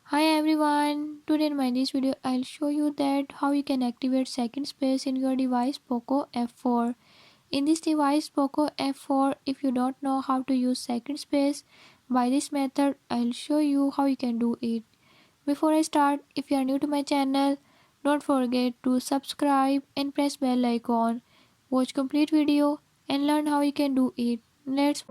Hi everyone, today in my this video I'll show you that how you can activate second space in your device POCO F4. In this device POCO F4, if you don't know how to use second space by this method, I'll show you how you can do it. Before I start, if you are new to my channel, don't forget to subscribe and press bell icon. Watch complete video and learn how you can do it. Let's